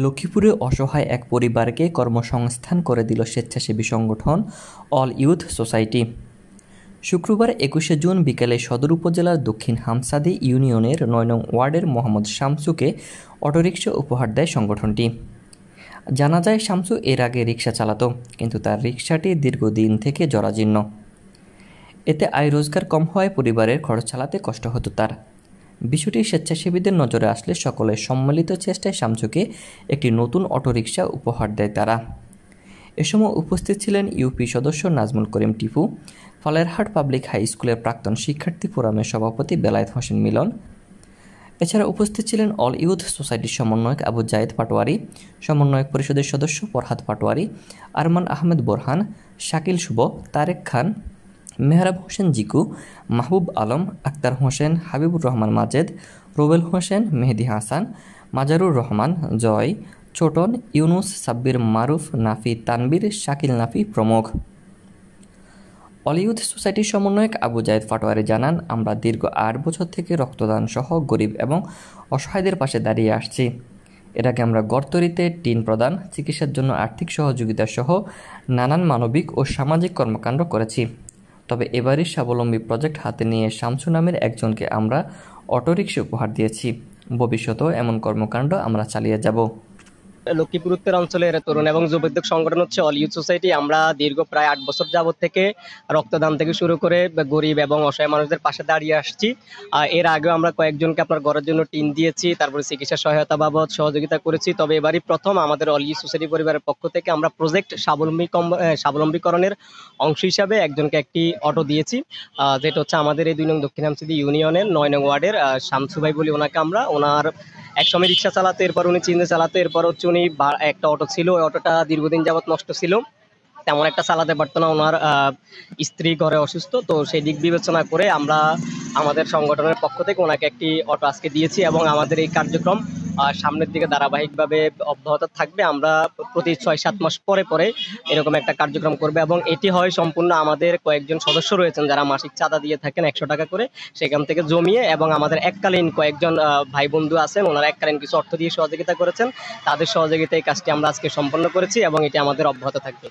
লক্ষ্মীপুরে অসহায় এক পরিবারকে কর্মসংস্থান করে দিল স্বেচ্ছাসেবী সংগঠন অল ইউথ সোসাইটি। শুক্রবার ২১শে জুন বিকেলে সদর উপজেলার দক্ষিণ হামসাদি ইউনিয়নের ৯ নং ওয়ার্ডের মোহাম্মদ শামসুকে অটোরিকশা উপহার দেয় সংগঠনটি। জানা যায়, শামসু এর আগে রিকশা চালাত, কিন্তু তার রিকশাটি দীর্ঘদিন থেকে জরাজীর্ণ। এতে আয় রোজগার কম হওয়ায় পরিবারের খরচ চালাতে কষ্ট হতো তার। বিষয়টি স্বেচ্ছাসেবীদের নজরে আসলে সকলের সম্মিলিত চেষ্টায় শামসুকে একটি নতুন অটোরিকশা উপহার দেয় তারা। এ সময় উপস্থিত ছিলেন ইউপি সদস্য নাজমুল করিম টিপু, ফালেরহাট পাবলিক হাই স্কুলের প্রাক্তন শিক্ষার্থী ফোরামের সভাপতি বেলায়েত হোসেন মিলন। এছাড়া উপস্থিত ছিলেন অল ইউথ সোসাইটির সমন্বয়ক আবু জায়েদ পাটোয়ারি, সমন্বয়ক পরিষদের সদস্য ফরহাদ পাটোয়ারি, আরমান আহমেদ বোরহান, শাকিল শুভ, তারেক খান, মেহরাব হোসেন জিকু, মাহবুব আলম, আক্তার হোসেন, হাবিবুর রহমান মাজেদ, রুবেল হোসেন, মেহেদি হাসান, মাজারুর রহমান, জয়, ছোটন, ইউনুস, সাব্বির, মারুফ, নাফি, তানবীর, শাকিল নাফি প্রমুখ। অল ইউথ সোসাইটির সমন্বয়ক আবু জায়েদ পাটোয়ারি জানান, আমরা দীর্ঘ ৮ বছর থেকে রক্তদান সহ গরিব এবং অসহায়দের পাশে দাঁড়িয়ে আসছি। এর আগে আমরা গর্তরিতে টিন প্রদান, চিকিৎসার জন্য আর্থিক সহযোগিতা সহ নানান মানবিক ও সামাজিক কর্মকাণ্ড করেছি। তবে এবারই স্বাবলম্বী প্রজেক্ট হাতে নিয়ে শামসু নামের একজনকে আমরা অটোরিকশা উপহার দিয়েছি। ভবিষ্যতেও এমন কর্মকাণ্ড আমরা চালিয়ে যাব। লক্ষ্মীপুর উত্তর অঞ্চলের তরুণ এবং যুবোদ্যোগ সংগঠন হচ্ছে অল ইউথ সোসাইটি। আমরা দীর্ঘ প্রায় ৮ বছর যাবত থেকে রক্তদান থেকে শুরু করে গরিব এবং অসহায় মানুষদের পাশে দাঁড়িয়ে আসছি। এর আগেও আমরা কয়েকজনকে আপনার ঘরের জন্য টিন দিয়েছি, তারপরে চিকিৎসা সহায়তা বাবদ সহযোগিতা করেছি। তবে এবারই প্রথম আমাদের অল ইউথ সোসাইটি পরিবারের পক্ষ থেকে আমরা প্রজেক্ট স্বাবলম্বীকরণের অংশ হিসাবে একজনকে একটি অটো দিয়েছি, যেটা হচ্ছে আমাদের এই ২ নং দক্ষিণ হামসাদি ইউনিয়নের ৯ নং ওয়ার্ডের শামসু ভাই বলি ওনাকে আমরা। ওনার একসময় রিক্সা চালাতে, এরপর উনি চিনতে চালাতে, এরপর হচ্ছে উনি একটা অটো ছিল, ওই অটোটা দীর্ঘদিন যাবত নষ্ট ছিল, তেমন একটা চালাতে পারতো না। ওনার স্ত্রী ঘরে অসুস্থ, তো সেই দিক বিবেচনা করে আমরা আমাদের সংগঠনের পক্ষ থেকে ওনাকে একটি অটো আজকে দিয়েছি এবং আমাদের এই কার্যক্রম সামনের দিকে ধারাবাহিকভাবে অব্যাহত থাকবে। আমরা প্রতি ৬-৭ মাস পরে পরে এরকম একটা কার্যক্রম করবে এবং এটি হয় সম্পূর্ণ আমাদের কয়েকজন সদস্য রয়েছেন যারা মাসিক চাঁদা দিয়ে থাকেন ১০০ টাকা করে, সেখান থেকে জমিয়ে, এবং আমাদের এককালীন কয়েকজন ভাই বন্ধু আছেন, ওনারা এককালীন কিছু অর্থ দিয়ে সহযোগিতা করেছেন। তাদের সহযোগিতায় এই কাজটি আমরা আজকে সম্পন্ন করেছি এবং এটি আমাদের অব্যাহত থাকবে।